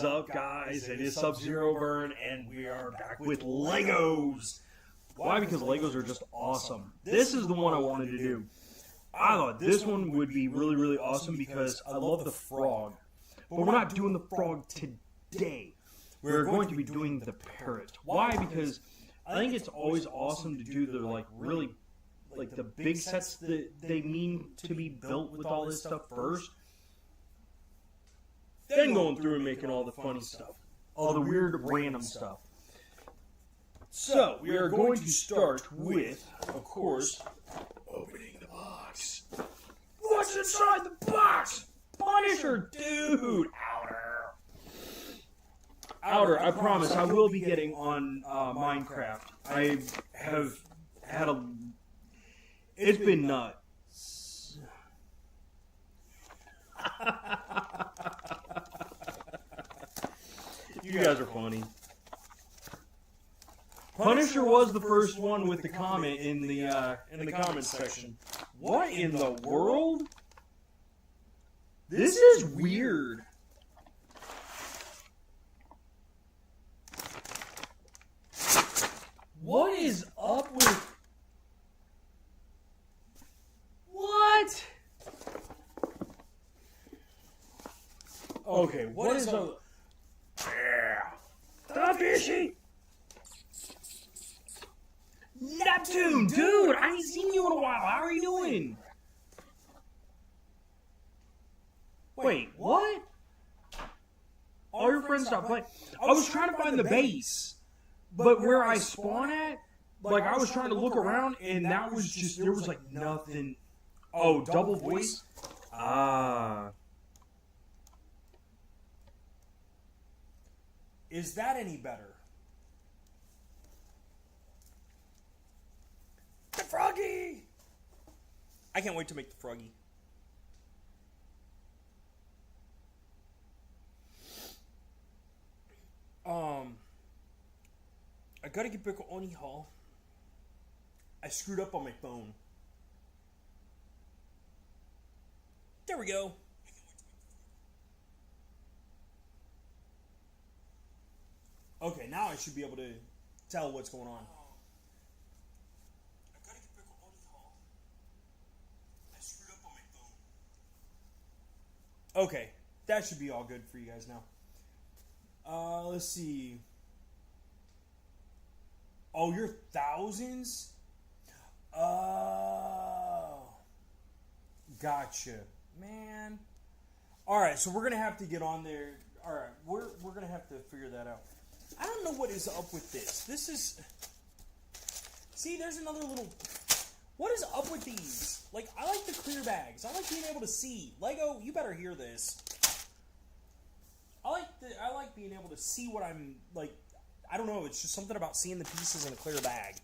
is up, guys? It is Subzeroburn, and we are back with Legos. Why? Because Legos are just awesome. This is the one I wanted to do. I thought this one would be really, really awesome because I love the frog. But we're not doing the frog today. We're going to be doing the parrot. Why? Because I think it's always awesome to do the really the big sets that they mean to be built with all this stuff first. Then going through and making all the funny stuff. All the weird random stuff. So, we are going to start with, of course, opening the box. What's inside the box? Punisher, dude! Outer, I promise, I will be getting on Minecraft. I have had a... It's been nuts. You guys are funny. Punisher was the first one with the comment in the comments section. What in the world? This is weird. What is up with... What? Okay, what is up... The fishy! Neptune, dude! I ain't seen you in a while. How are you doing? Wait, what? All your friends stopped playing. I was trying to find the base, but where I spawn at, I was trying to look around, and that was just, there was nothing. Oh, double voice? Ah. Is that any better? The froggy! I can't wait to make the froggy. I gotta get back on Hall. I screwed up on my phone. There we go. Okay, now I should be able to tell what's going on. I gotta get back on Hall. I screwed up on my phone. Okay, that should be all good for you guys now. Let's see. Oh, you're thousands? Oh. Gotcha. Man. Alright, so we're gonna have to get on there. Alright, we're gonna have to figure that out. I don't know what is up with this. This is... See, there's another little... What is up with these? I like the clear bags. I like being able to see. Lego, you better hear this. I like being able to see what I'm, I don't know, it's just something about seeing the pieces in a clear bag.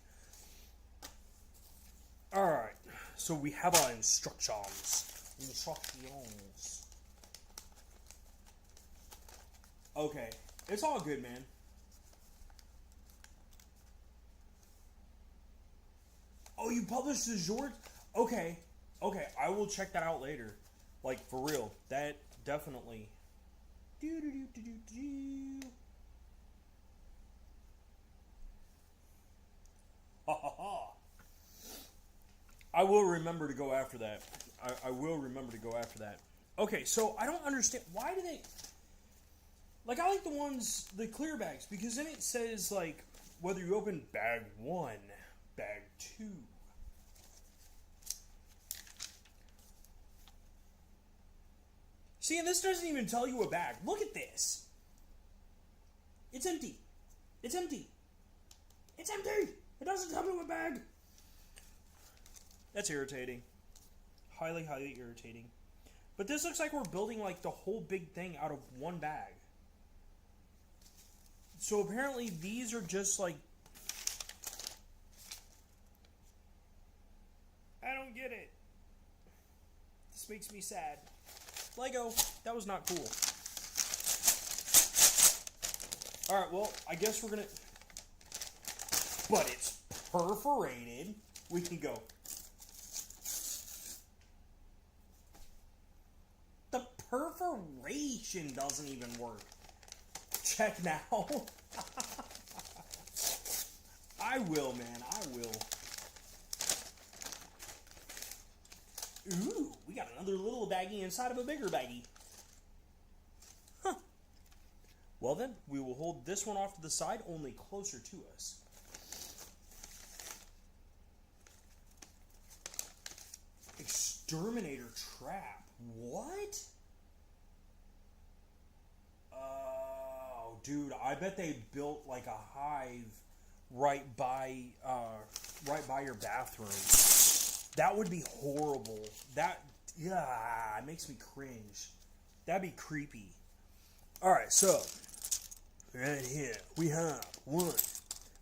Alright, so we have our instructions. Okay, it's all good, man. Oh, you published the Zord? Okay, I will check that out later. For real, that definitely... I will remember to go after that. I will remember to go after that. Okay, so I don't understand. Why do they... I like the clear bags, because then it says, whether you open bag 1, bag 2. See, and this doesn't even tell you a bag. Look at this. It's empty. It's empty. It's empty. It doesn't tell me what bag. That's irritating. Highly, highly irritating. But this looks like we're building, the whole big thing out of one bag. So apparently these are just, I don't get it. This makes me sad. Lego, that was not cool. Alright, well, I guess we're gonna... But it's perforated. We can go. The perforation doesn't even work. Check now. I will, man. I will. Ooh, we got another little baggie inside of a bigger baggie. Huh. Well then, we will hold this one off to the side, only closer to us. Exterminator trap. What? Oh, dude, I bet they built like a hive right by your bathroom. That would be horrible. It makes me cringe. That'd be creepy. All right, so right here we have 1,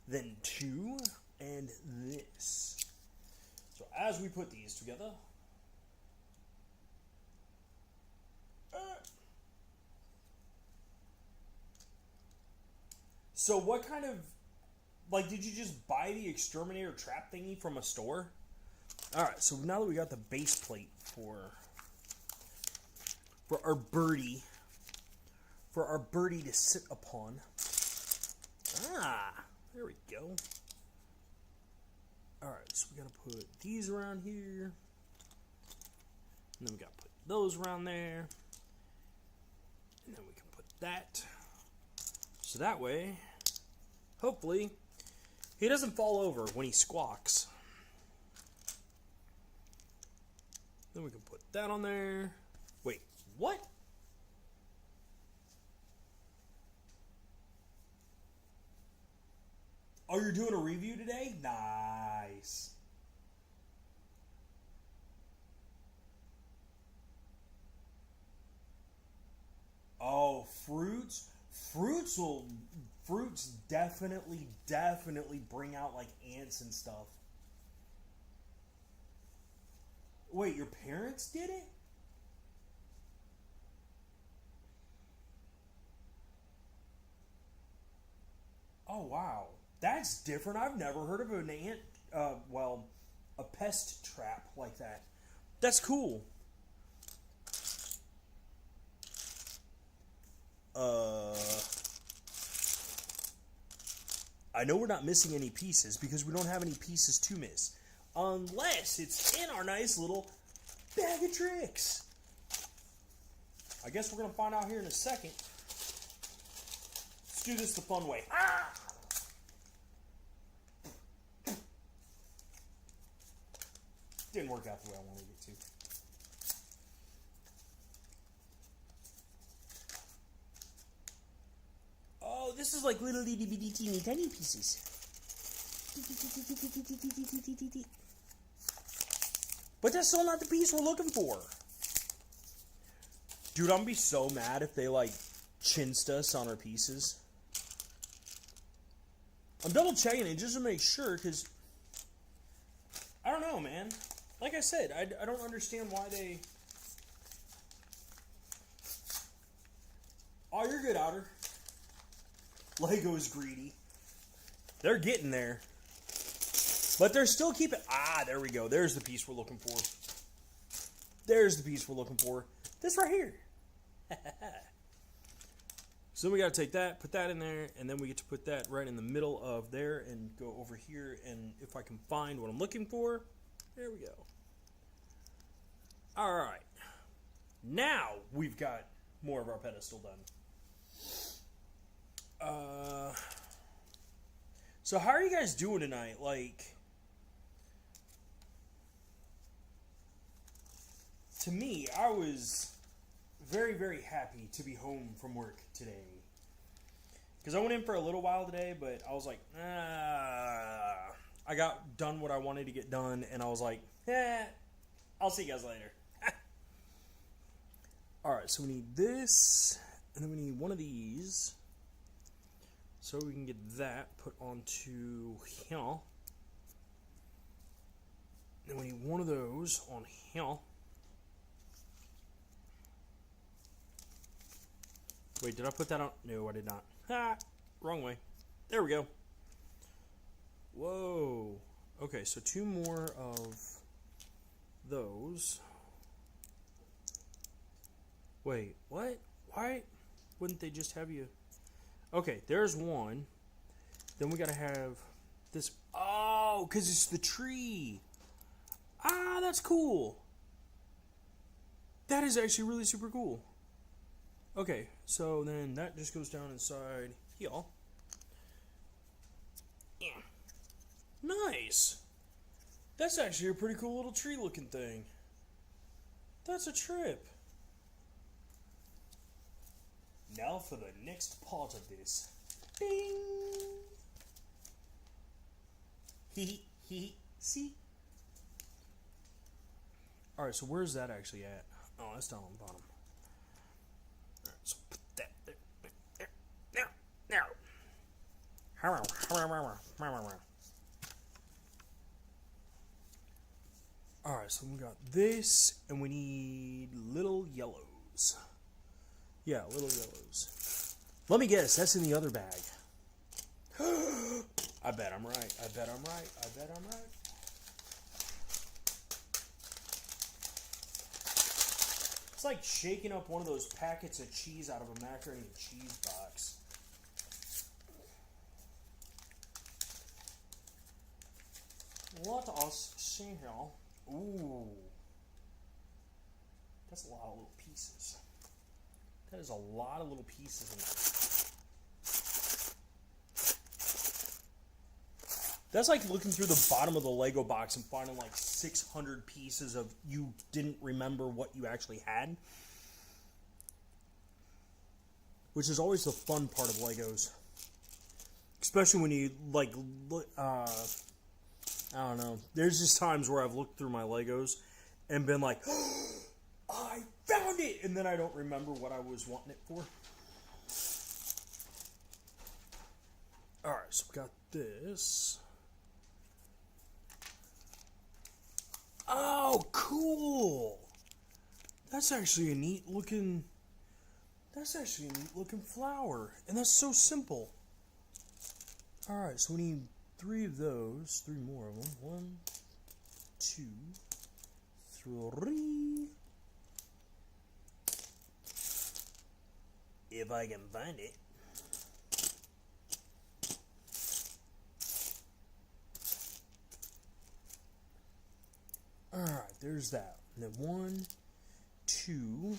then 2, and this. So as we put these together, so what kind of, like, did you just buy the exterminator trap thingy from a store? Alright, so now that we got the base plate for our birdie, to sit upon. There we go. Alright, so we gotta put these around here. And then we gotta put those around there. And then we can put that. So that way, hopefully, he doesn't fall over when he squawks. Then we can put that on there. Wait, what? Oh, you're doing a review today? Nice. Oh, fruits? Fruits definitely bring out like ants and stuff. Wait, your parents did it? Oh, wow. That's different. I've never heard of an ant, a pest trap like that. That's cool. I know we're not missing any pieces because we don't have any pieces to miss. Unless it's in our nice little bag of tricks. I guess we're going to find out here in a second. Let's do this the fun way. Didn't work out the way I wanted it to. Oh, this is like little itty bitty teeny tiny pieces. But that's still not the piece we're looking for. Dude, I'm gonna be so mad if they like chinsed us on our pieces. I'm double checking it just to make sure, because I don't know, man. Like I said, I don't understand why they... Oh, you're good, Outer. Lego's greedy. They're getting there. But they're still keeping... Ah, there we go. There's the piece we're looking for. There's the piece we're looking for. This right here. So we got to take that, put that in there, and then we get to put that right in the middle of there and go over here, and if I can find what I'm looking for, there we go. All right. Now we've got more of our pedestal done. So how are you guys doing tonight? Like, to me, I was very, very happy to be home from work today. Because I went in for a little while today, but I was like, I got done what I wanted to get done, and I was like, I'll see you guys later. Alright, so we need this, and then we need one of these. So we can get that put onto here. Then we need one of those on here. Wait, did I put that on? No, I did not. Wrong way. There we go. Whoa. Okay, so 2 more of those. Wait, what? Why wouldn't they just have you... Okay, there's one. Then we gotta have this. Oh, because it's the tree. Ah, that's cool. That is actually really super cool. Okay, so then that just goes down inside here. Yeah. Nice. That's actually a pretty cool little tree looking thing. That's a trip. Now for the next part of this. Ding! See? Alright, so where's that actually at? Oh, that's down on the bottom. Alright, so put that there. There. Alright, so we got this, and we need little yellows. Yeah, little yellows. Let me guess, that's in the other bag. I bet I'm right. I bet I'm right. I bet I'm right. It's like shaking up one of those packets of cheese out of a macaroni and cheese box. Let us see here. Ooh. That's a lot of little pieces. That is a lot of little pieces in there. That's like looking through the bottom of the Lego box and finding like 600 pieces of you didn't remember what you actually had. Which is always the fun part of Legos. Especially when you like, I don't know. There's just times where I've looked through my Legos and been like, oh, I found it! And then I don't remember what I was wanting it for. Alright, so we got this. Oh, cool! That's actually a neat looking flower. And that's so simple. Alright, so we need 3 of those. 3 more of them. 1, 2, 3. If I can find it. Alright, there's that. And then 1, 2,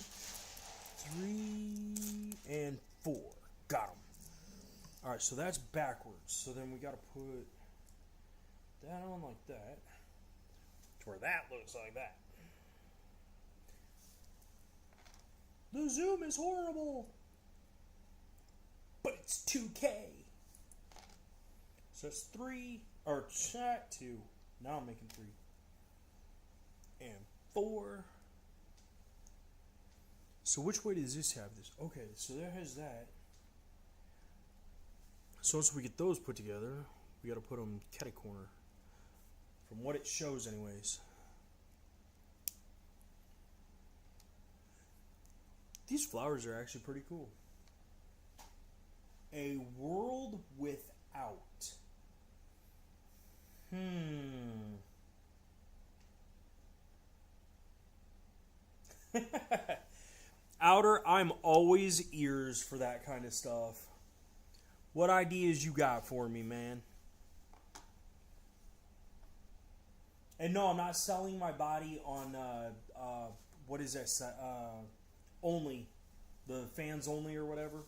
3, and 4. Got them. Alright, so that's backwards. So then we got to put that on like that. To where that looks like that. The zoom is horrible. But it's 2K. So it's 3, or 2. Now I'm making 3. And 4. So which way does this have this? Okay, so there has that. So once we get those put together, we got to put them catty corner. From what it shows anyways. These flowers are actually pretty cool. A world without. Outer, I'm always ears for that kind of stuff. What ideas you got for me, man? And no, I'm not selling my body on, what is that, only. The fans only or whatever.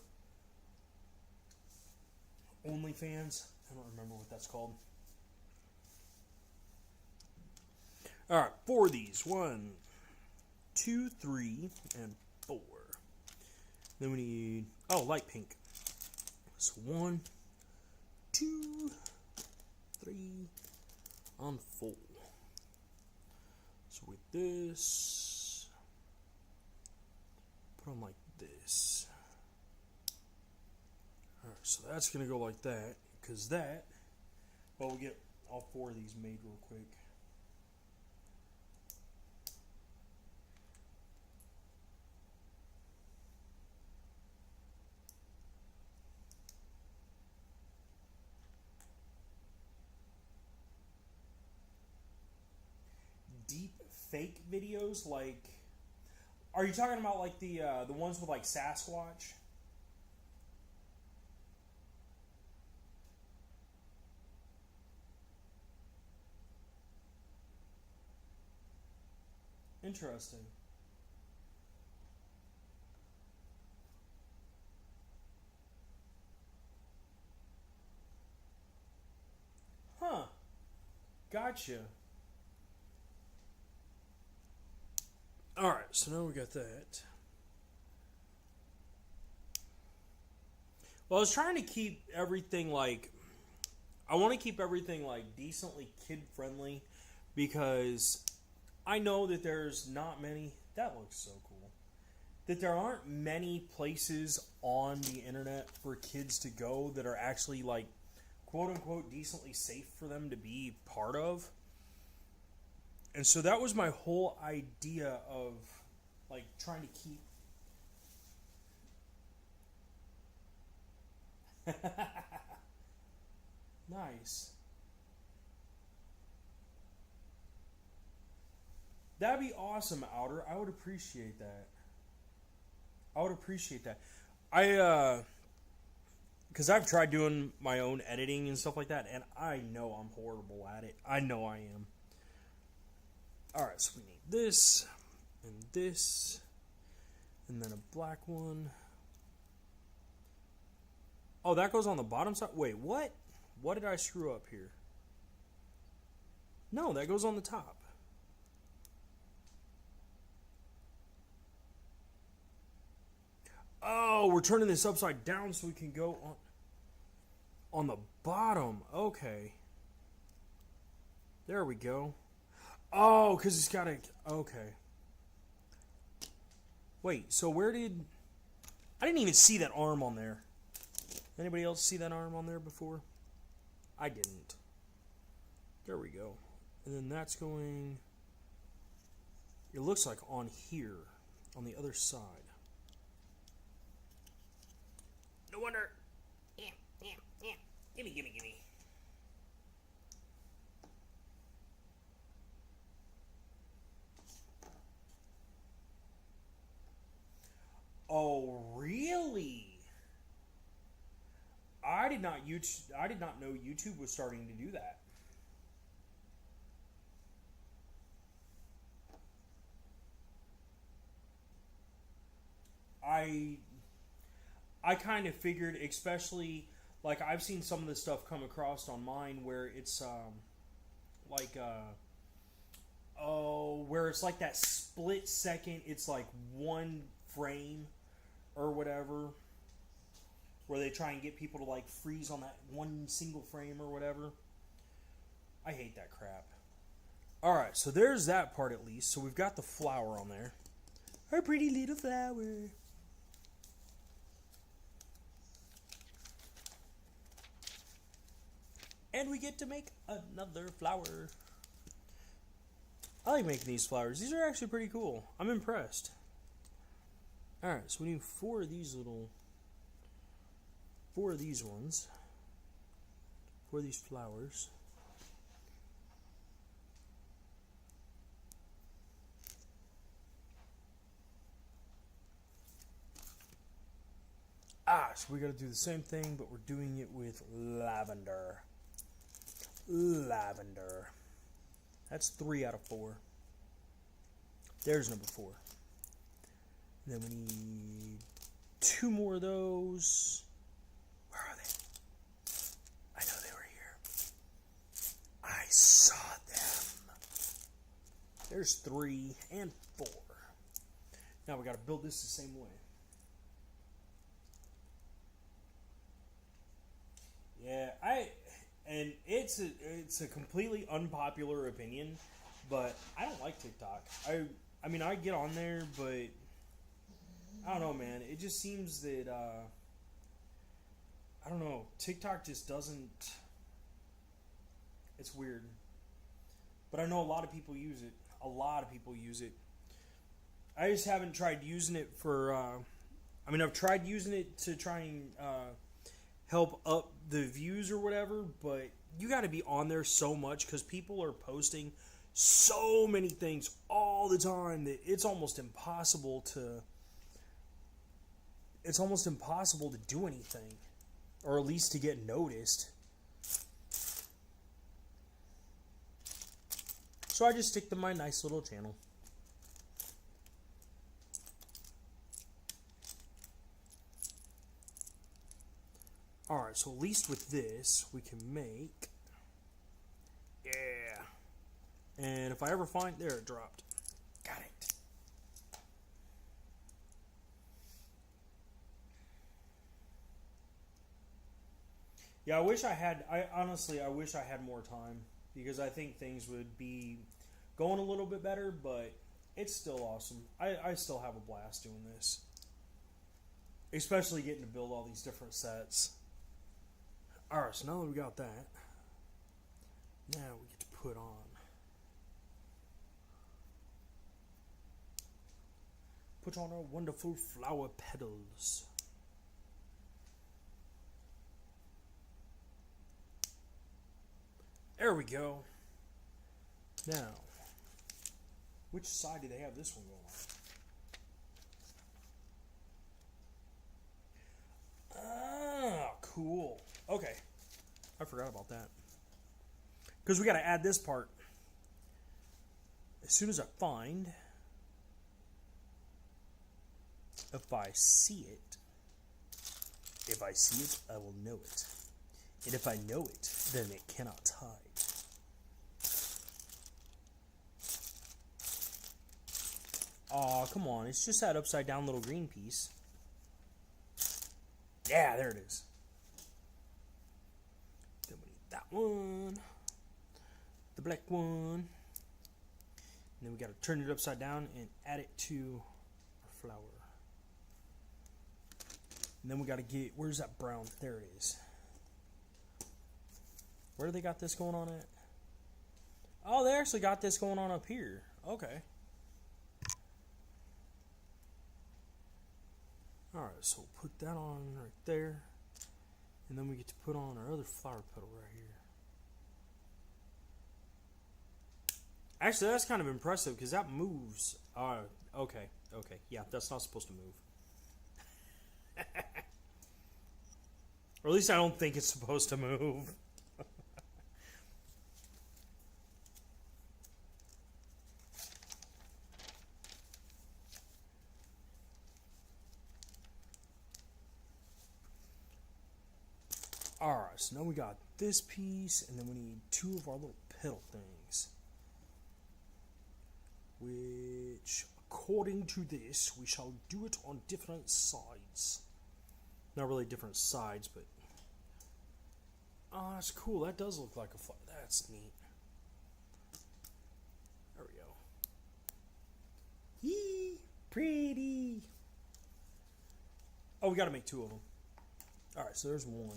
Only fans? I don't remember what that's called. Alright, 4 of these. 1, 2, 3, and 4. Then we need, light pink. So 1, 2, 3, and 4. So with this, put them like this. Alright, so that's going to go like that, because that, we'll get all 4 of these made real quick. Deep fake videos, like, are you talking about like the ones with like Sasquatch? Interesting. Huh. Gotcha. Alright, so now we got that. Well, I was trying to keep everything like... I want to keep everything like decently kid-friendly because I know that there's not many... That looks so cool. That there aren't many places on the internet for kids to go that are actually like quote-unquote decently safe for them to be part of. And so that was my whole idea of like trying to keep nice. That'd be awesome, Outer. I would appreciate that. I would appreciate that. Because I've tried doing my own editing and stuff like that, and I know I'm horrible at it. I know I am. Alright, so we need this, and then a black one. Oh, that goes on the bottom side? Wait, what? What did I screw up here? No, that goes on the top. Oh, we're turning this upside down so we can go on the bottom. Okay. There we go. Oh, because it's got a... Okay. Wait, so where did... I didn't even see that arm on there. Anybody else see that arm on there before? I didn't. There we go. And then that's going... It looks like on here. On the other side. No wonder. Gimme. Oh, really? I did not know YouTube was starting to do that. I kind of figured, especially like I've seen some of the stuff come across on mine where it's where it's like that split second, it's like one frame or whatever, where they try and get people to like freeze on that one single frame or whatever. I hate that crap. Alright, so there's that part at least. So we've got the flower on there. Our pretty little flower. And we get to make another flower. I like making these flowers. These are actually pretty cool. I'm impressed. Alright, so we need four of these ones. 4 of these flowers. So we gotta do the same thing, but we're doing it with lavender. Lavender. That's 3 out of 4. There's number 4. And then we need 2 more of those. Where are they? I know they were here. I saw them. There's 3 and 4. Now we gotta build this the same way. Yeah, and it's a completely unpopular opinion, but I don't like TikTok. I mean I get on there, but I don't know, man. It just seems that I don't know. TikTok just doesn't. It's weird, but I know a lot of people use it. A lot of people use it. I just haven't tried using it for. I mean, I've tried using it to try and help up the views or whatever, but you got to be on there so much because people are posting so many things all the time that it's almost impossible to do anything, or at least to get noticed. So I just stick to my nice little channel. Alright, so at least with this, we can make... Yeah. And if I ever find... There, it dropped. Got it. Yeah, I wish I had... Honestly, I wish I had more time. Because I think things would be going a little bit better, but it's still awesome. I still have a blast doing this. Especially getting to build all these different sets. Alright, so now that we got that, now we get to put on our wonderful flower petals. There we go. Now, which side do they have this one going on? Ah, cool. Okay. I forgot about that. Because we got to add this part. As soon as I find... If I see it, I will know it. And if I know it, then it cannot hide. Aw, come on. It's just that upside down little green piece. Yeah, there it is. Then we need that one. The black one. And then we got to turn it upside down and add it to our flower. And then we got to get... Where's that brown? There it is. Where do they got this going on at? Oh, they actually got this going on up here. Okay. Alright, so put that on right there. And then we get to put on our other flower petal right here. Actually, that's kind of impressive because that moves. Okay. Yeah, that's not supposed to move. Or at least I don't think it's supposed to move. Alright, so now we got this piece, and then we need two of our little petal things. Which, according to this, we shall do it on different sides. Not really different sides, but... Oh, that's cool. That does look like a flower. That's neat. There we go. Yee! Pretty! Oh, we gotta make two of them. Alright, so there's one.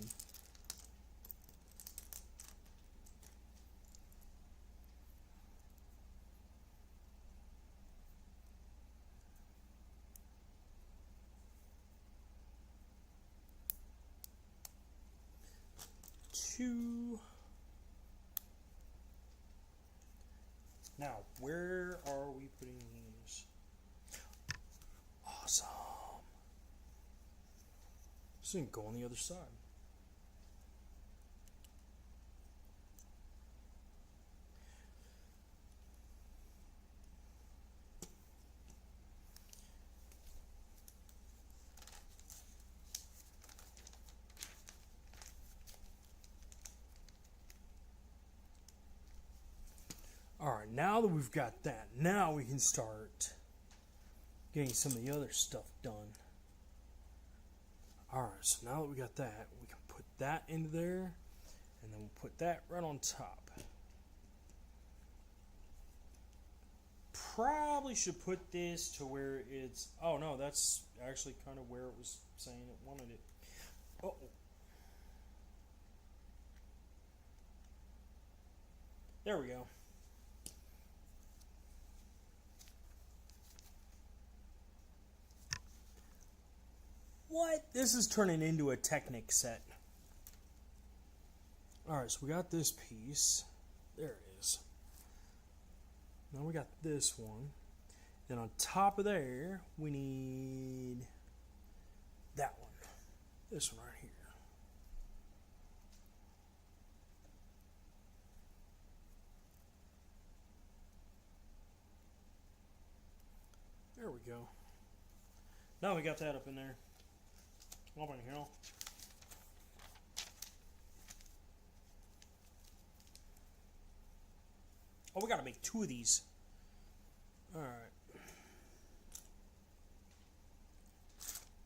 Two. Now, where are we putting these? Awesome. So you can go on the other side. Alright, now that we've got that, now we can start getting some of the other stuff done. Alright, so now that we got that, we can put that into there, and then we'll put that right on top. Probably should put this to where it's... Oh no, that's actually kind of where it was saying it wanted it. Uh-oh. There we go. What? This is turning into a Technic set. Alright, so we got this piece. There it is. Now we got this one. Then on top of there, we need that one. This one right here. There we go. Now we got that up in there. Oh my hell. Oh, we got to make 2 of these. All right.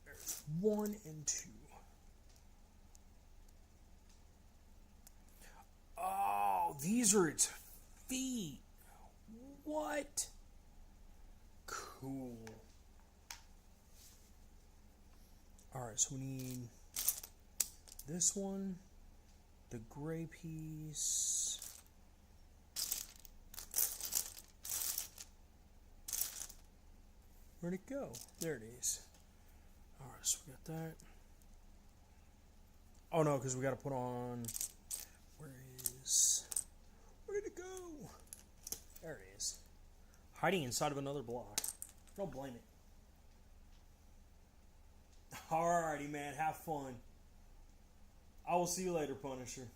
There's 1 and 2. Oh, these are its feet. What? Cool. Alright, so we need this one, the gray piece. Where'd it go? There it is. Alright, so we got that. Oh no, because we got to put on... Where did it go? There it is. Hiding inside of another block. Don't blame it. Alrighty, man. Have fun. I will see you later, Punisher.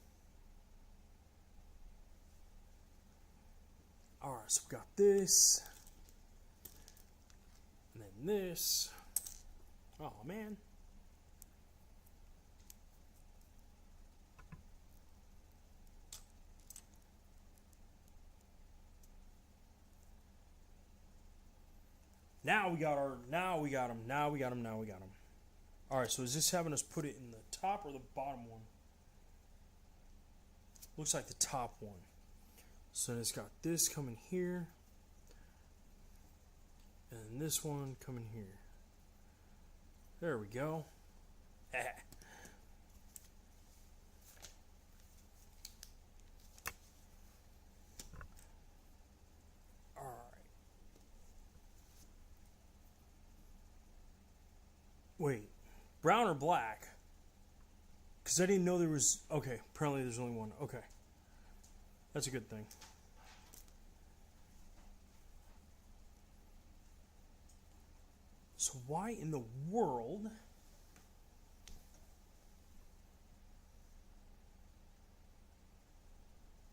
Alright, so we got this. And then this. Oh, man. Now we got him. Alright, so is this having us put it in the top or the bottom one? Looks like the top one. So it's got this coming here. And this one coming here. There we go. Wait, brown or black? Because I didn't know there was... Okay, apparently there's only one. Okay. That's a good thing. So why in the world...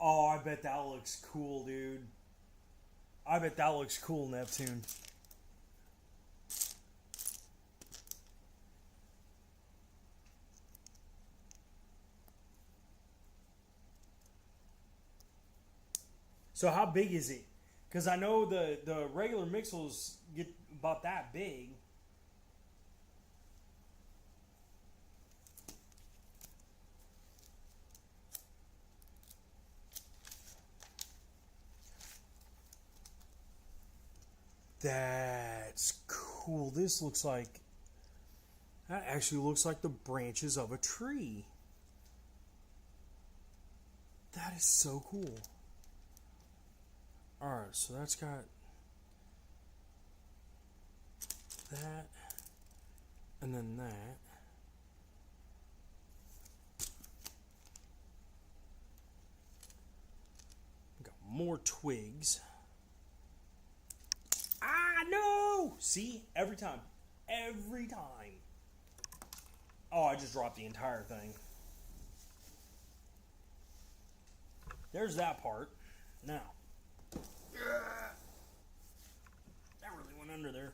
Oh, I bet that looks cool, dude. I bet that looks cool, Neptune. So how big is it? Because I know the regular Mixels get about that big. That's cool. This looks like... That actually looks like the branches of a tree. That is so cool. Alright, so that's got that, and then that. We got more twigs. Ah, no! See? Every time. Every time. Oh, I just dropped the entire thing. There's that part. Now. That really went under there.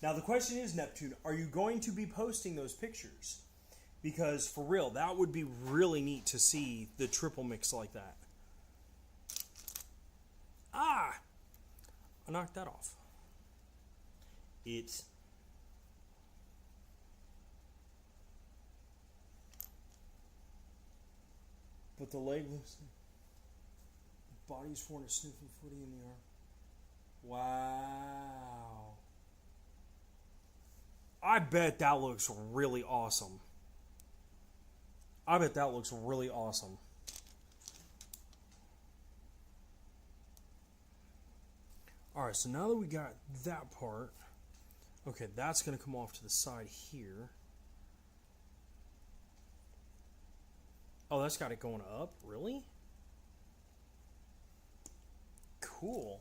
Now the question is, Neptune, are you going to be posting those pictures? Because for real, that would be really neat to see the triple mix like that. Ah! I knocked that off. It's... But the leg looks... The body's for a sniffing footy in the arm. Wow. I bet that looks really awesome. I bet that looks really awesome. Alright, so now that we got that part, okay, that's going to come off to the side here. Oh, that's got it going up? Really? Cool.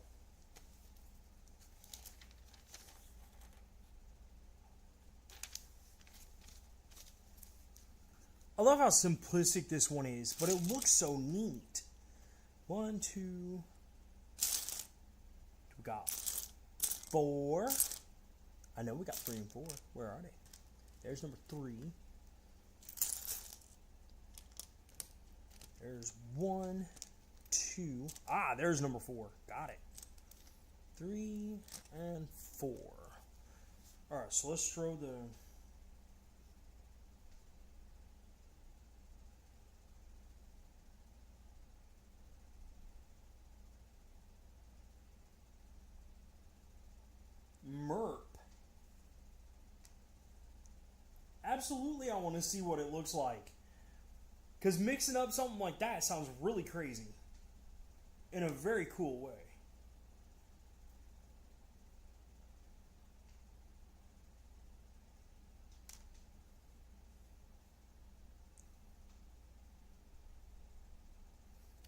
I love how simplistic this one is, but it looks so neat. 1, 2... We got 4. I know we got 3 and 4. Where are they? There's number 3. There's 1, 2. Ah, there's number 4. Got it. 3 and 4. Alright, so let's throw the... Merp. Absolutely, I want to see what it looks like. Because mixing up something like that sounds really crazy. In a very cool way.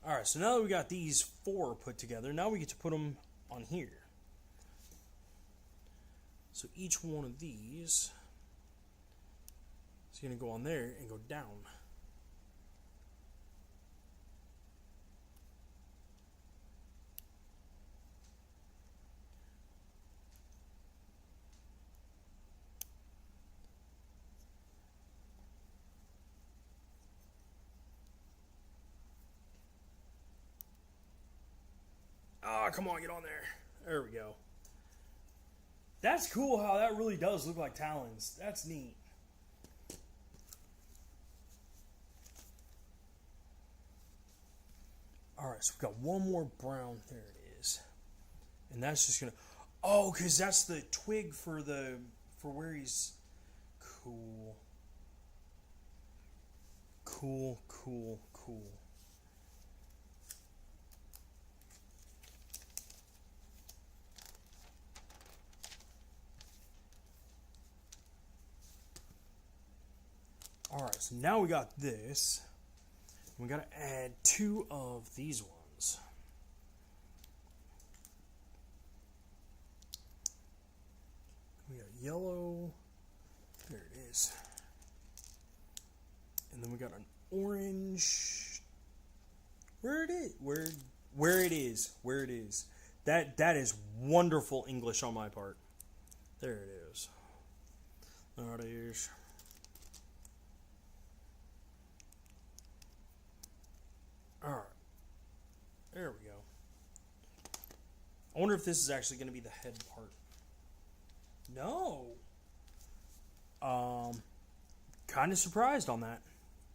Alright, so now that we got these 4 put together, now we get to put them on here. So each one of these is going to go on there and go down. Ah, come on, get on there. There we go. That's cool how that really does look like talons. That's neat. Alright, so we've got one more brown. There it is. And that's just gonna... Oh, because that's the twig for where he's... Cool. Cool, cool, cool. Alright, so now we got this. We gotta add 2 of these ones. We got yellow. There it is. And then we got an orange. Where it is. That is wonderful English on my part. There it is. There it is. Alright. There we go. I wonder if this is actually going to be the head part. No. Kind of surprised on that.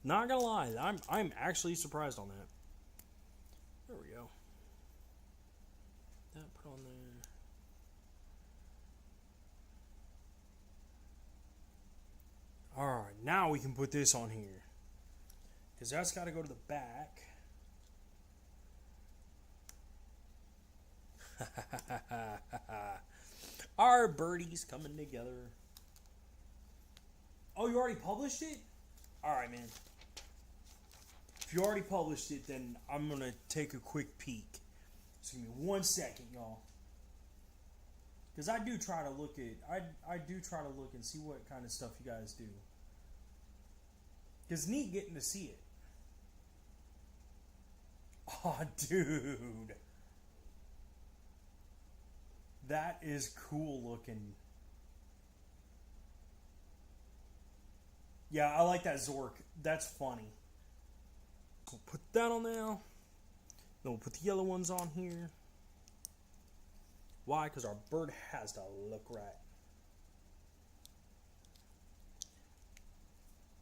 Not gonna lie, I'm actually surprised on that. There we go. That put on there. Alright, now we can put this on here. Because that's got to go to the back. Our birdies coming together. Oh, you already published it? Alright, man. If you already published it, then I'm going to take a quick peek. Just give me 1 second, y'all. Because I do try to look at... I do try to look and see what kind of stuff you guys do. Because it's neat getting to see it. Oh, dude. That is cool looking. Yeah, I like that Zork. That's funny. We'll put that on there. Then we'll put the yellow ones on here. Why? Because our bird has to look right.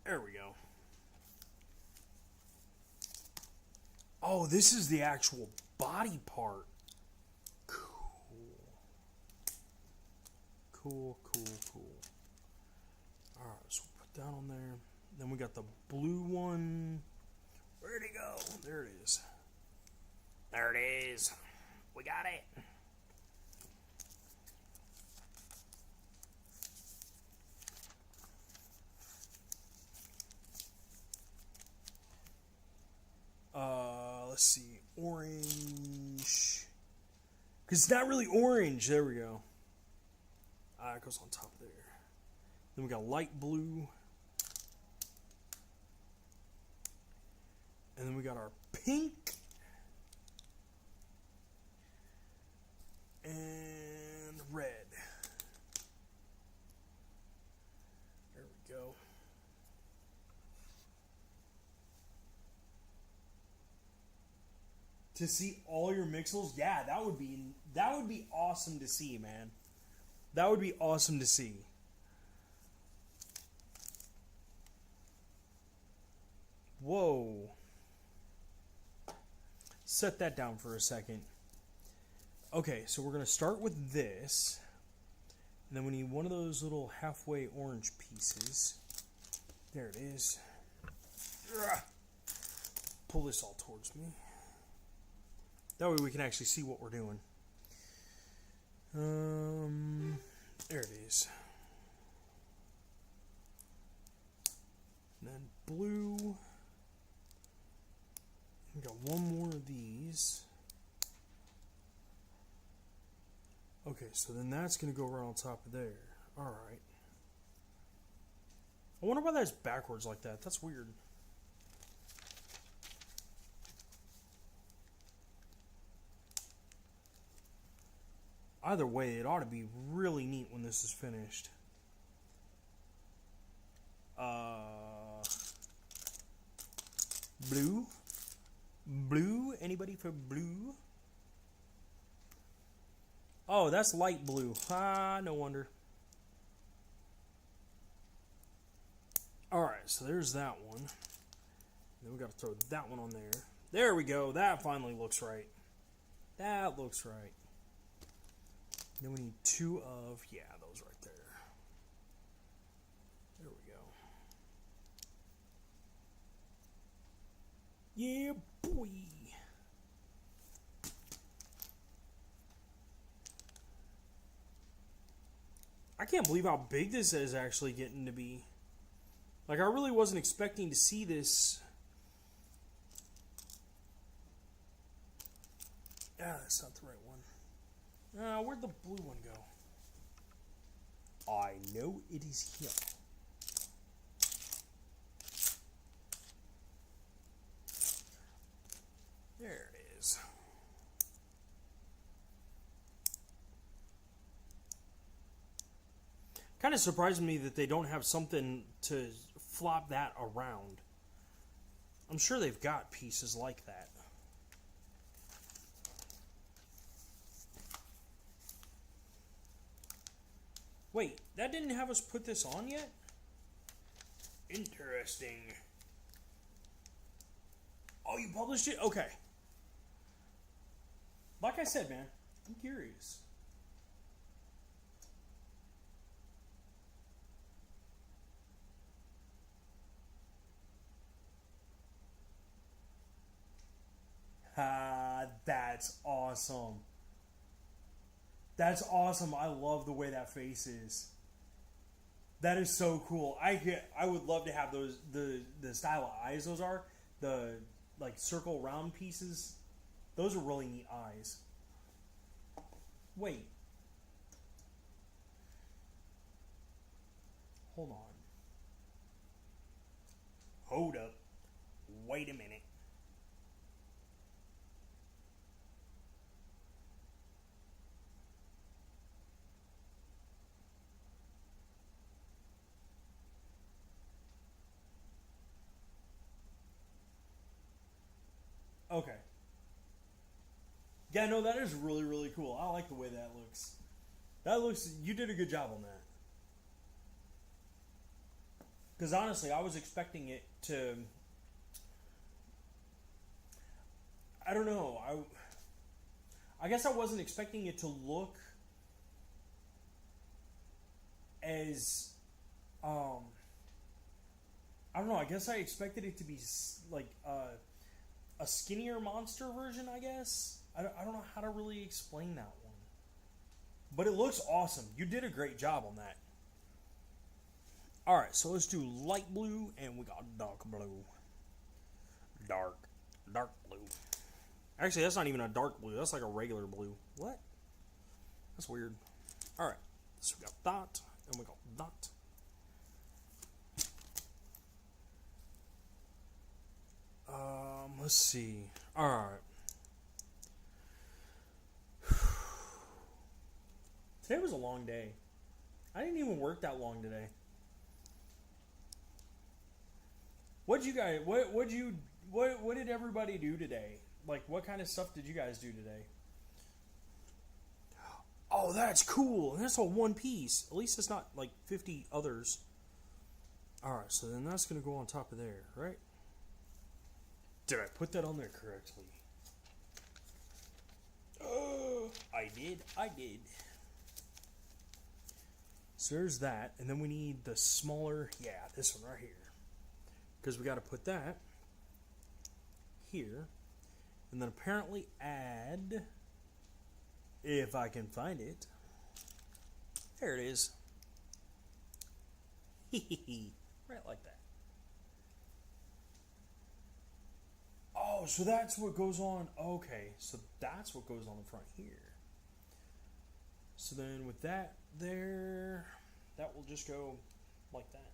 There we go. Oh, this is the actual body part. Cool. Alright, so we'll put that on there. Then we got the blue one. Where'd it go? There it is. There it is. We got it. Let's see. Orange. Because it's not really orange. There we go. It goes on top there. Then we got light blue. And then we got our pink. And red. There we to see all your mixels, yeah, that would be awesome to see, man. That would be awesome to see. Whoa. Set that down for a second. Okay, so we're going to start with this. And then we need one of those little halfway orange pieces. There it is. Pull this all towards me. That way we can actually see what we're doing. There it is. And then blue. We got one more of these. Okay, so then that's going to go right on top of there. Alright. I wonder why that's backwards like that. That's weird. Either way, it ought to be really neat when this is finished. Blue? Blue? Anybody for blue? Oh, that's light blue. Ah, no wonder. Alright, so there's that one. Then we got to throw that one on there. There we go. That finally looks right. That looks right. Then we need two of, yeah, those right there. There we go. Yeah, boy. I can't believe how big this is actually getting to be. Like, I really wasn't expecting to see this. Ah, that's not the right one. Where'd the blue one go? I know it is here. There it is. Kind of surprised me that they don't have something to flop that around. I'm sure they've got pieces like that. Wait, that didn't have us put this on yet? Interesting. Oh, you published it? Okay. Like I said, man, I'm curious. That's awesome. That's awesome. I love the way that face is. That is so cool. I would love to have those the style of eyes those are. The like circle round pieces. Those are really neat eyes. Wait. Hold on. Hold up. Wait a minute. Okay. Yeah, no, that is really, really cool. I like the way that looks. That looks... You did a good job on that. Because honestly, I was expecting it to... I don't know. I guess I wasn't expecting it to look as... I don't know. I guess I expected it to be like... a skinnier monster version, I guess. I don't know how to really explain that one. But it looks awesome. You did a great job on that. Alright, so let's do light blue, and we got dark blue. Dark blue. Actually, that's not even a dark blue. That's like a regular blue. What? That's weird. Alright, so we got that, and we got that. Let's see. Alright. Today was a long day. I didn't even work that long today. What did everybody do today? like, what kind of stuff did you guys do today? Oh, that's cool. And that's all one piece. At least it's not like 50 others. Alright, so then that's going to go on top of there, right? Did I put that on there correctly? I did. So there's that. And then we need the smaller, this one right here. Because we got to put that here. And then apparently add, if I can find it. There it is. Right like that. Oh, so that's what goes on. Okay, so that's what goes on the front here. So then with that there, that will just go like that.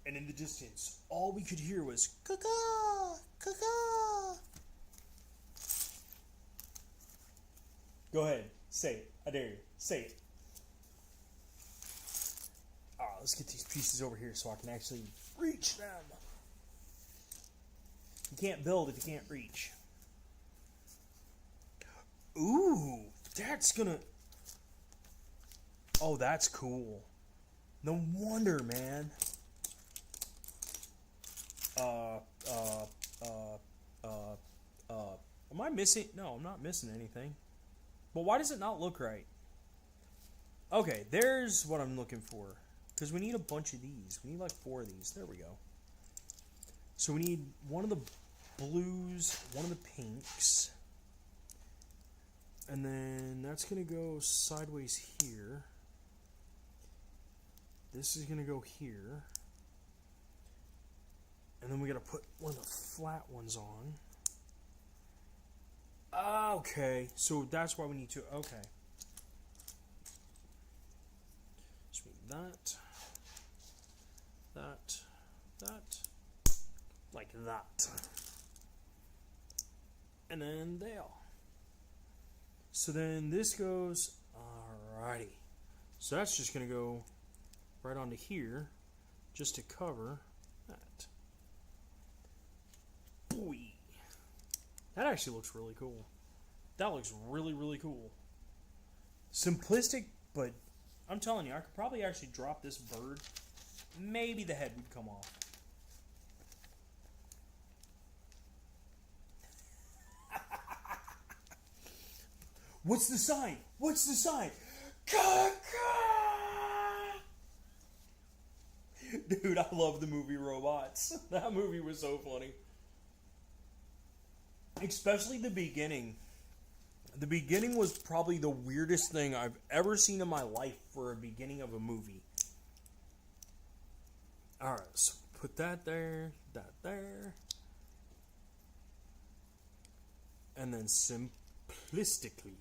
And in the distance, all we could hear was caw-caw, caw-caw. Go ahead, say it. I dare you. Say it. Alright, let's get these pieces over here so I can actually reach them. You can't build if you can't reach. Ooh, that's gonna... Oh, that's cool. No wonder, man. Am I missing? No, I'm not missing anything. But why does it not look right? Okay, there's what I'm looking for. Because we need a bunch of these. We need like 4 of these. There we go. So we need one of the blues, one of the pinks. And then that's going to go sideways here. This is going to go here. And then we got to put one of the flat ones on. Okay, so that's why we need to... Okay. So we need that, like that. And then there. So then this goes... Alrighty. So that's just going to go right onto here, just to cover that. Boy. That actually looks really cool. That looks really, really cool. Simplistic, but I'm telling you, I could probably actually drop this bird. Maybe the head would come off. What's the sign? What's the sign? Dude, I love the movie Robots. That movie was so funny. Especially the beginning. The beginning was probably the weirdest thing I've ever seen in my life for a beginning of a movie. Alright, so put that there, that there. And then simplistically.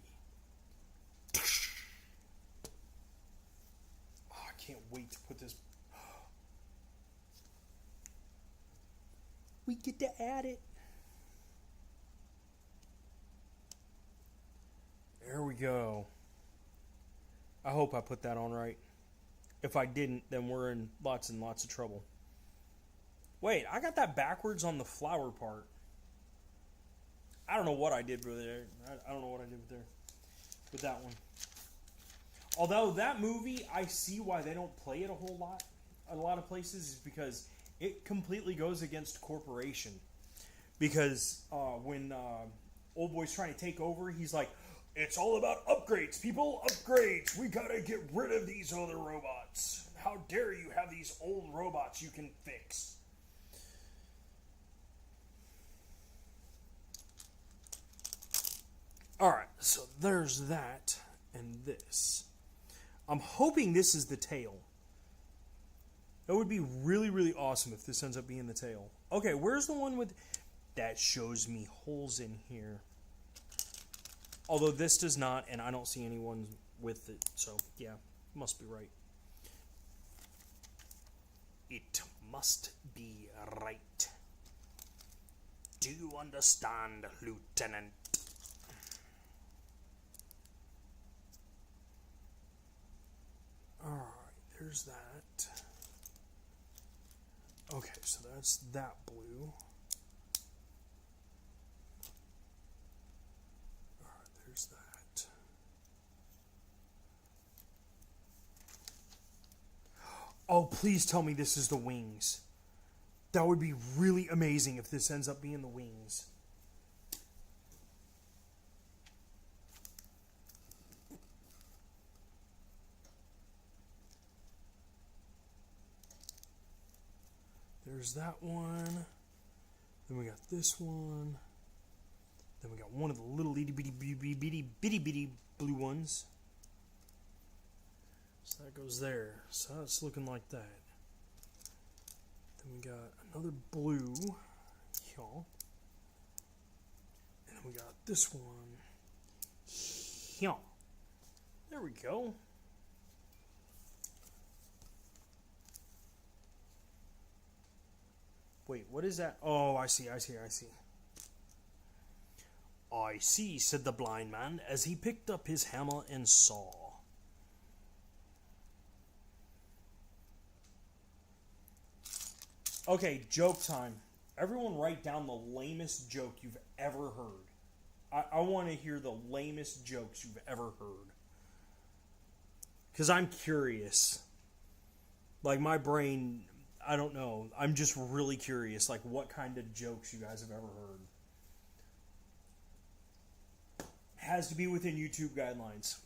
Oh, I can't wait to put this. We get to add it. There we go. I hope I put that on right. If I didn't, then we're in lots and lots of trouble. Wait, I got that backwards on the flower part. I don't know what I did with there. I don't know what I did with that one. Although that movie, I see why they don't play it a whole lot. A lot of places is because it completely goes against corporation. Because when Old Boy's trying to take over, he's like, it's all about upgrades, people. Upgrades. We gotta get rid of these other robots. How dare you have these old robots you can fix? Alright, so there's that and this. I'm hoping this is the tail. That would be really, really awesome if this ends up being the tail. Okay, where's the one with... That shows me holes in here. Although this does not, and I don't see anyone with it. So, yeah, must be right. It must be right. Do you understand, Lieutenant? Alright, there's that. Okay, so that's that blue. Alright, there's that. Oh, please tell me this is the wings. That would be really amazing if this ends up being the wings. There's that one. Then we got this one. Then we got one of the little itty bitty blue ones. So that goes there. So it's looking like that. Then we got another blue. Here. And then we got this one. Here. There we go. Wait, what is that? Oh, I see. I see, said the blind man as he picked up his hammer and saw. Okay, joke time. Everyone write down the lamest joke you've ever heard. I want to hear the lamest jokes you've ever heard. Because I'm curious. Like, my brain... I don't know. I'm just really curious, like, what kind of jokes you guys have ever heard. Has to be within YouTube guidelines.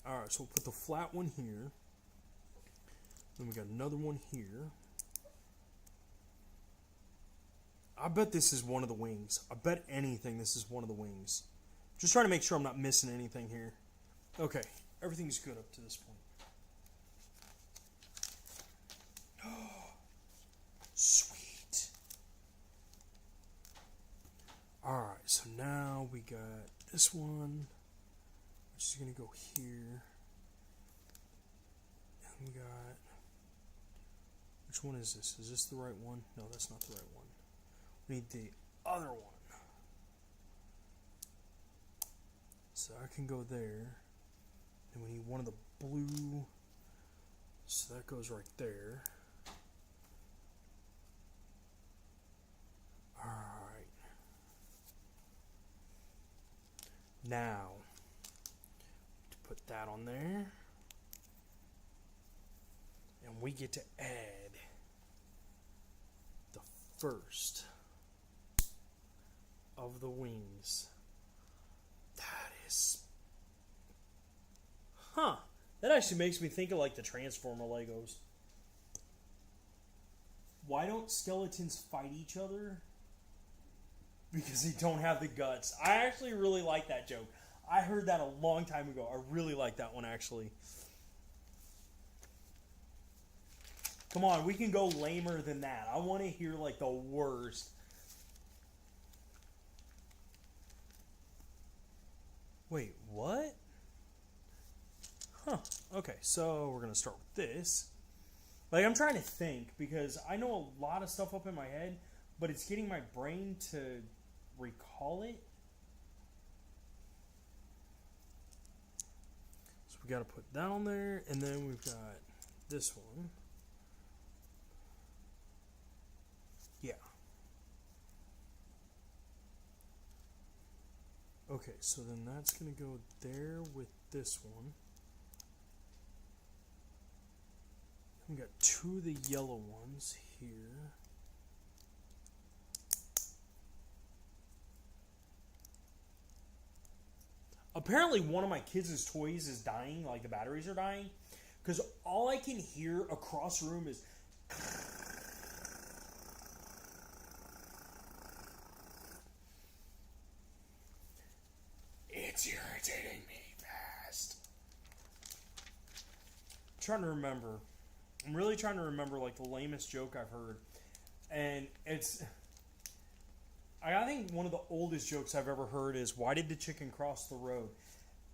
Alright, so we'll put the flat one here. Then we got another one here. I bet this is one of the wings. I bet anything this is one of the wings. Just trying to make sure I'm not missing anything here. Okay, everything's good up to this point. Sweet. Alright, so now we got this one, which is going to go here. And we got... Which one is this? Is this the right one? No, that's not the right one. We need the other one. So I can go there. And we need one of the blue. So that goes right there. Alright. Now, to put that on there. And we get to add the first of the wings. That is... Huh. That actually makes me think of like the Transformer Legos. Why don't skeletons fight each other? Because they don't have the guts. I actually really like that joke. I heard that a long time ago. I really like that one, actually. Come on, we can go lamer than that. I want to hear, like, the worst. Wait, what? Huh. Okay, so we're going to start with this. Like, I'm trying to think, because I know a lot of stuff up in my head, but it's getting my brain to recall it. So we got to put that on there, and then we've got this one. Yeah. Okay, so then that's going to go there with this one. We got two of the yellow ones here. Apparently one of my kids' toys is dying, like the batteries are dying, because all I can hear across the room is... It's irritating me fast. I'm trying to remember. I'm really trying to remember, like, the lamest joke I've heard. And it's... I think one of the oldest jokes I've ever heard is, why did the chicken cross the road?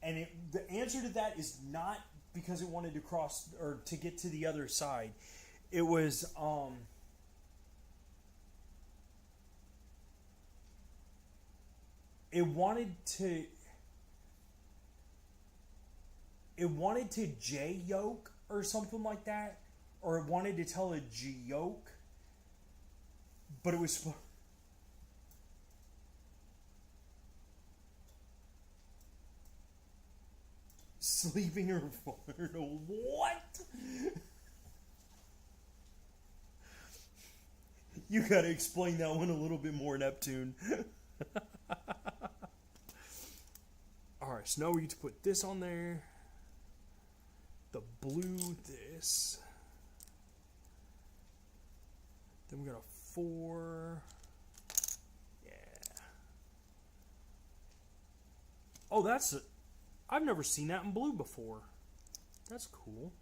And the answer to that is not because it wanted to cross, or to get to the other side. It was, it wanted to J-yoke or something like that, or it wanted to tell a joke, but it was sleeping or farting. What? You gotta explain that one a little bit more, Neptune. Alright, so now we get to put this on there. The blue, this. Then we got a 4. Yeah. Oh, that's a... I've never seen that in blue before. That's cool.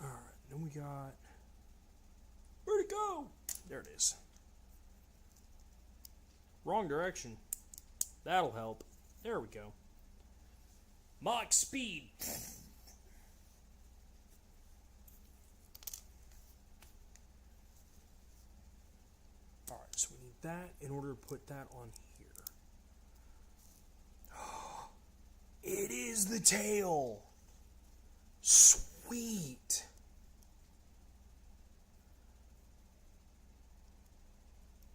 Alright, then we got... Where'd it go? There it is. Wrong direction. That'll help. There we go. Mach speed. Alright, so we need that in order to put that on here. It is the tail. Sweet.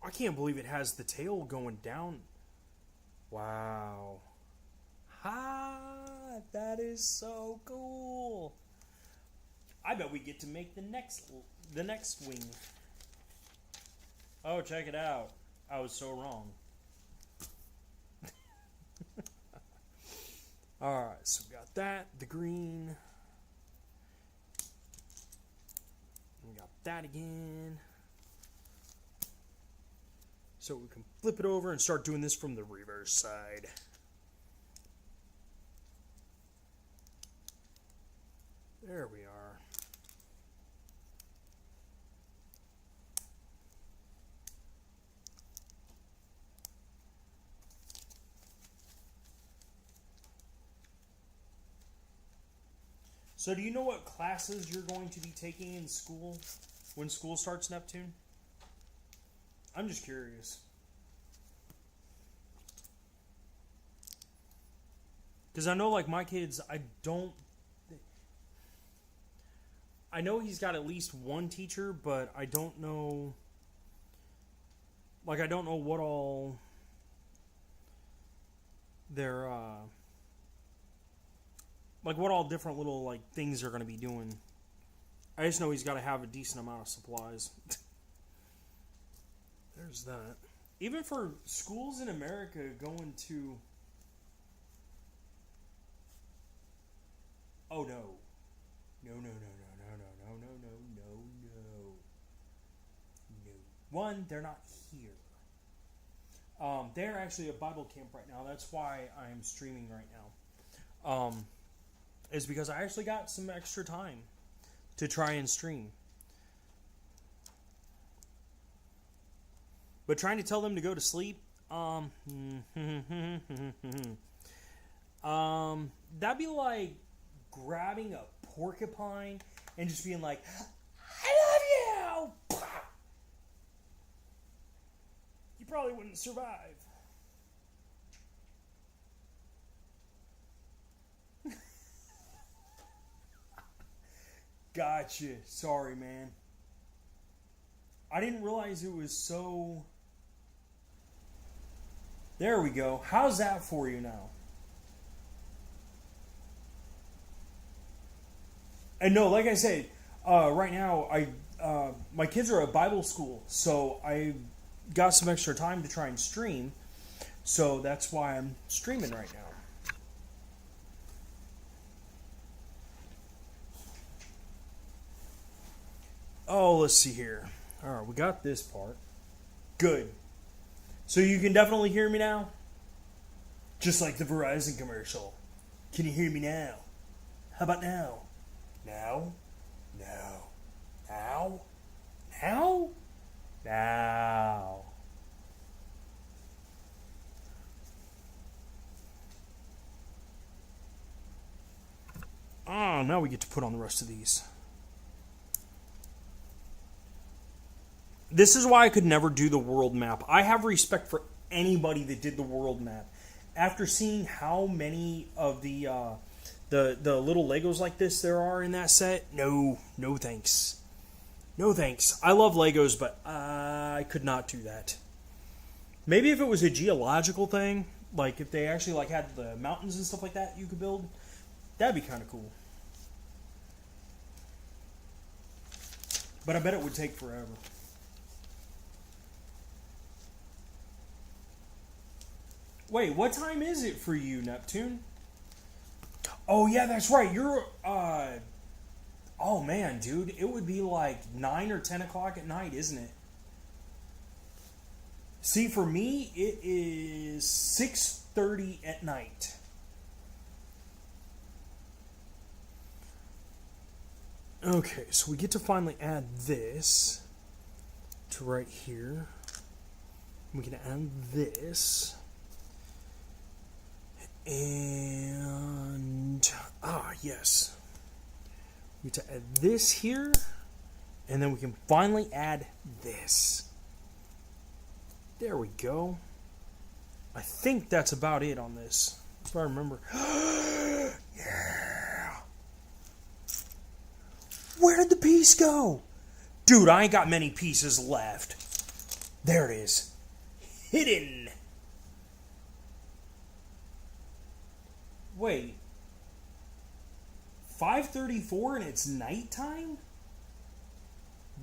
I can't believe it has the tail going down. Wow. Ha! That is so cool. I bet we get to make the next wing. Oh, check it out. I was so wrong. Alright, so we got that, the green. We got that again. So we can flip it over and start doing this from the reverse side. There we are. So do you know what classes you're going to be taking in school when school starts, Neptune? I'm just curious. Because I know, like, my kids, I know he's got at least one teacher, but I don't know... Like, I don't know what all their, like, what all different little, like, things they're going to be doing. I just know he's got to have a decent amount of supplies. There's that. Even for schools in America going to... Oh, no. No. One, they're not here. They're actually at Bible camp right now. That's why I'm streaming right now. Is because I actually got some extra time to try and stream. But trying to tell them to go to sleep, that'd be like grabbing a porcupine and just being like, I love you! You probably wouldn't survive. Gotcha. Sorry, man. I didn't realize it was so... There we go. How's that for you now? And no, like I said, right now, my kids are at Bible school, so I got some extra time to try and stream. So that's why I'm streaming right now. Oh, let's see here. All right, we got this part. Good. So you can definitely hear me now? Just like the Verizon commercial. Can you hear me now? How about now? Now? No. Now? Now? Now. Oh, now we get to put on the rest of these. This is why I could never do the world map. I have respect for anybody that did the world map. After seeing how many of the The little Legos like this there are in that set. No thanks. No thanks. I love Legos, but I could not do that. Maybe if it was a geological thing, like if they actually like had the mountains and stuff like that you could build, that'd be kind of cool. But I bet it would take forever. Wait, what time is it for you, Neptune? Oh, yeah, that's right. You're, oh, man, dude. It would be like 9 or 10 o'clock at night, isn't it? See, for me, it is 6:30 at night. Okay, so we get to finally add this to right here. We can add this. And, yes. We get to add this here. And then we can finally add this. There we go. I think that's about it on this, if I remember. Yeah. Where did the piece go? Dude, I ain't got many pieces left. There it is. Hidden. Wait. 5:34 and it's nighttime?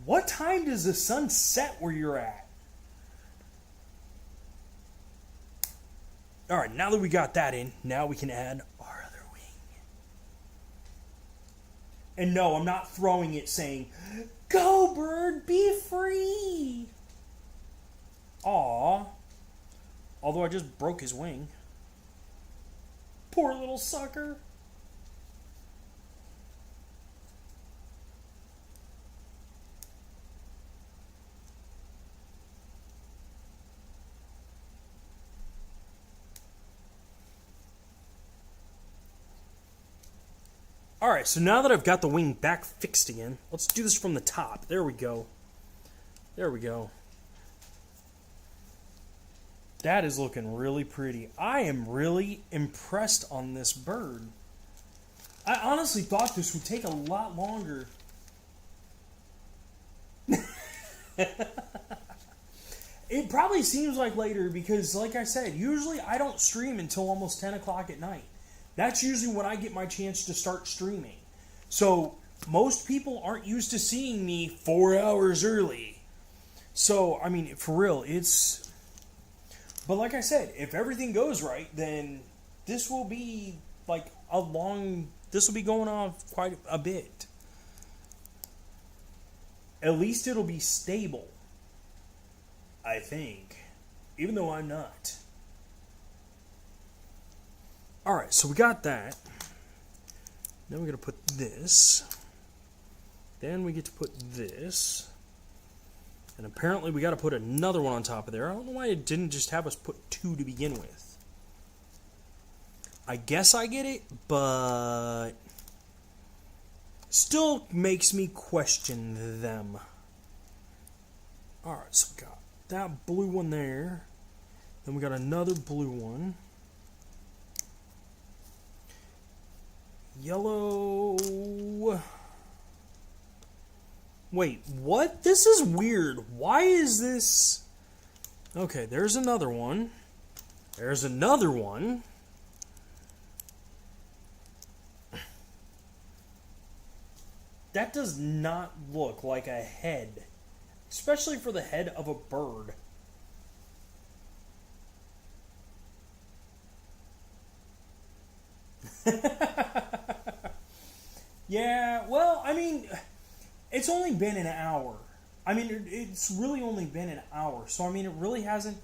What time does the sun set where you're at? Alright, now that we got that in, now we can add our other wing. And no, I'm not throwing it saying, "Go, bird, be free!" Aw. Although I just broke his wing. Poor little sucker. Alright, so now that I've got the wing back fixed again, let's do this from the top. There we go. There we go. That is looking really pretty. I am really impressed on this bird. I honestly thought this would take a lot longer. It probably seems like later because, like I said, usually I don't stream until almost 10 o'clock at night. That's usually when I get my chance to start streaming. So, most people aren't used to seeing me 4 hours early. So, I mean, for real, it's... But like I said, if everything goes right, then this will be like a long... This will be going on quite a bit. At least it'll be stable. I think. Even though I'm not. Alright, so we got that. Now we're going to put this. Then we get to put this. And apparently we got to put another one on top of there. I don't know why it didn't just have us put 2 to begin with. I guess I get it, but... Still makes me question them. Alright, so we got that blue one there. Then we got another blue one. Yellow. Wait, what? This is weird. Why is this... Okay, there's another one. There's another one. That does not look like a head. Especially for the head of a bird. Yeah, well, I mean, it's only been an hour. I mean, it's really only been an hour. So, I mean, it really hasn't...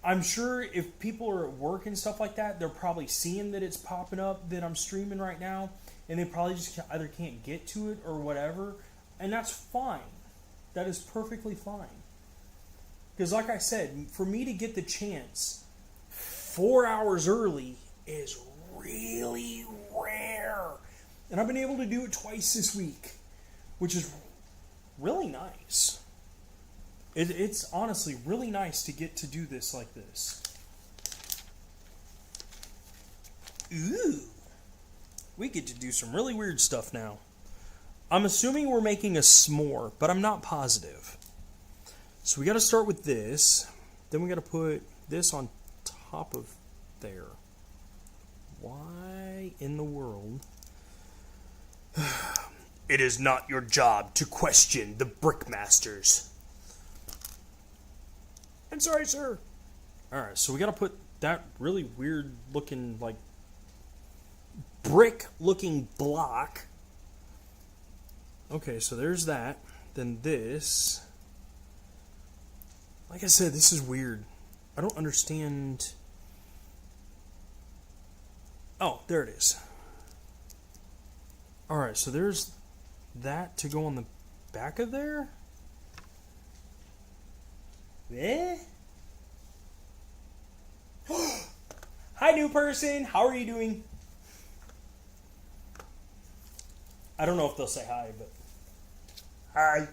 I'm sure if people are at work and stuff like that, they're probably seeing that it's popping up that I'm streaming right now. And they probably just either can't get to it or whatever. And that's fine. That is perfectly fine. Because like I said, for me to get the chance 4 hours early is really rare. And I've been able to do it twice this week, which is really nice. It's honestly really nice to get to do this like this. Ooh. We get to do some really weird stuff now. I'm assuming we're making a s'more, but I'm not positive. So we got to start with this. Then we got to put this on top of there. Why in the world? It is not your job to question the brickmasters. I'm sorry, sir. Alright, so we gotta put that really weird looking, like, brick looking block. Okay, so there's that. Then this. Like I said, this is weird. I don't understand. Oh, there it is. Alright, so there's that to go on the back of there? Eh? Hi, new person. How are you doing? I don't know if they'll say hi, but... Hi.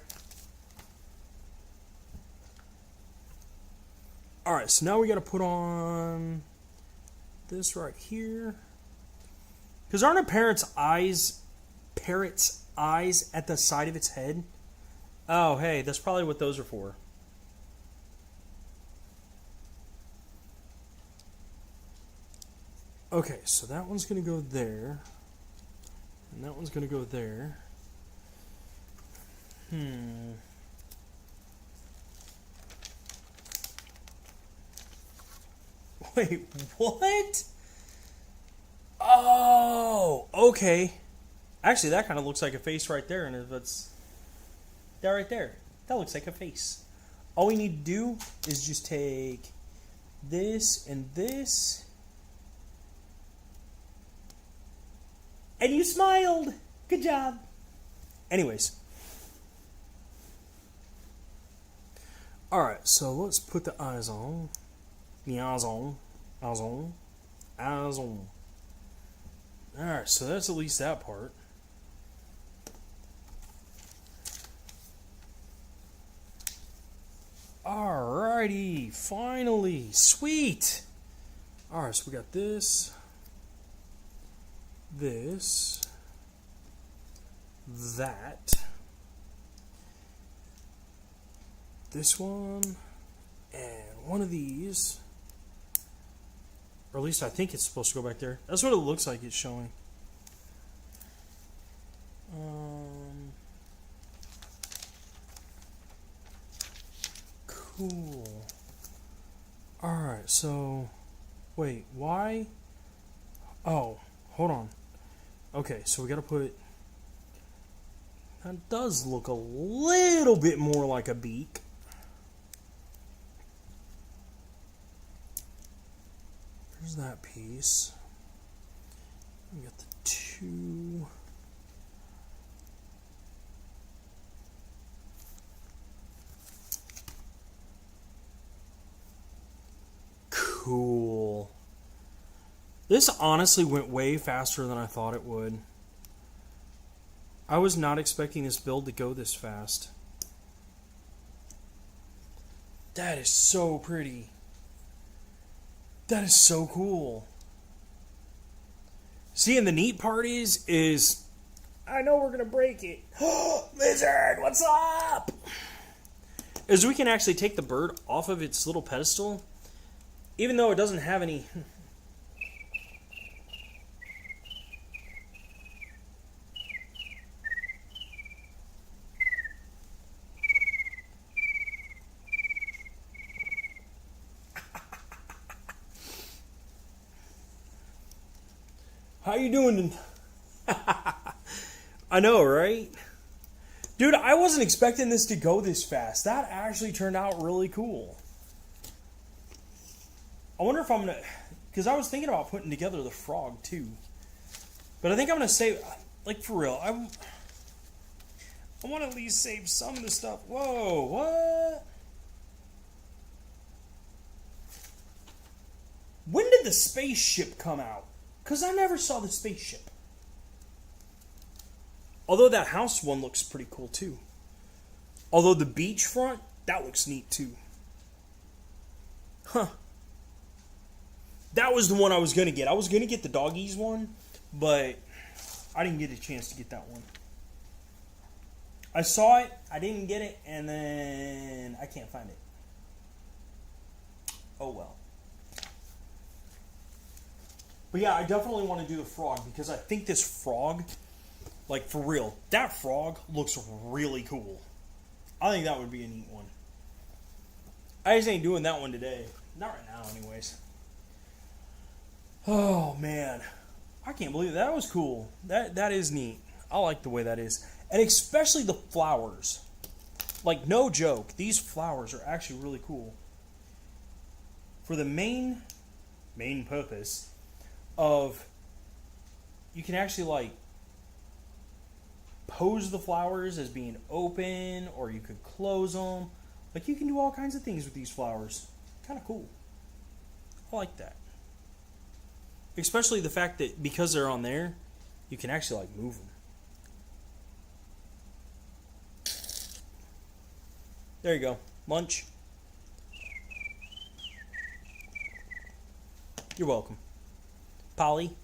Alright, so now we gotta put on this right here. Because aren't a parrot's eyes at the side of its head? Oh, hey, that's probably what those are for. Okay, so that one's going to go there. And that one's going to go there. Wait, what? Oh, okay. Actually, that kind of looks like a face right there, and if it's that right there, that looks like a face. All we need to do is just take this and this, and you smiled. Good job. Anyways. Alright, so let's put the eyes on. The eyes on. Eyes on. Eyes on. Alright, so that's at least that part. Alrighty, finally, sweet. Alright, so we got this, that, this one, and one of these. Or at least I think it's supposed to go back there. That's what it looks like it's showing. Cool. Alright, so... Wait, why? Oh, hold on. Okay, so we gotta put... That does look a little bit more like a beak. There's that piece. We got the two... Cool. This honestly went way faster than I thought it would. I was not expecting this build to go this fast. That is so pretty. That is so cool. See, and the neat part is I know we're gonna break it. Lizard, what's up? Is we can actually take the bird off of its little pedestal. Even though it doesn't have any... How you doing? I know, right? Dude, I wasn't expecting this to go this fast. That actually turned out really cool. I wonder if I'm going to... Because I was thinking about putting together the frog, too. But I think I'm going to save... Like, for real. I want to at least save some of the stuff. Whoa, what? When did the spaceship come out? Because I never saw the spaceship. Although that house one looks pretty cool, too. Although the beachfront, that looks neat, too. Huh. That was the one I was going to get. I was going to get the doggies one, but I didn't get a chance to get that one. I saw it, I didn't get it, and then I can't find it. Oh well. But yeah, I definitely want to do the frog because I think this frog, like for real, that frog looks really cool. I think that would be a neat one. I just ain't doing that one today. Not right now, anyways. Oh man, I can't believe it. That was cool. That is neat. I like the way that is, and especially the flowers. Like no joke, these flowers are actually really cool. For the main purpose of, you can actually like pose the flowers as being open, or you could close them. Like you can do all kinds of things with these flowers. Kind of cool. I like that. Especially the fact that because they're on there, you can actually like move them. There you go. Lunch. You're welcome. Polly.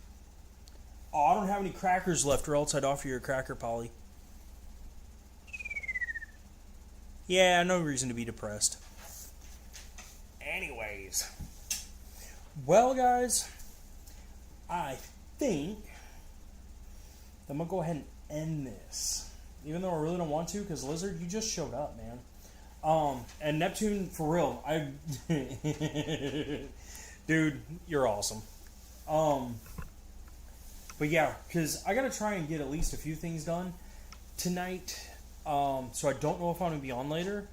Oh, I don't have any crackers left, or else I'd offer you a cracker, Polly. Yeah, no reason to be depressed. Anyways. Well, guys, I think I'm going to go ahead and end this. Even though I really don't want to, because Lizard, you just showed up, man. And Neptune, for real, dude, you're awesome. But yeah, because I gotta try and get at least a few things done tonight. So I don't know if I'm gonna be on later.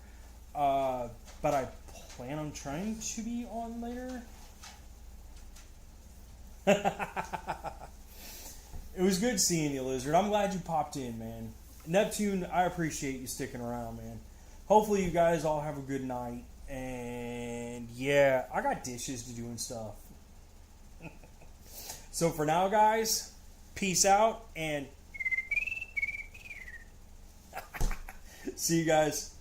But I plan on trying to be on later. It was good seeing you, Lizard. I'm glad you popped in, man. Neptune, I appreciate you sticking around, man. Hopefully you guys all have a good night. And yeah, I got dishes to do and stuff. So for now, guys, peace out and see you guys.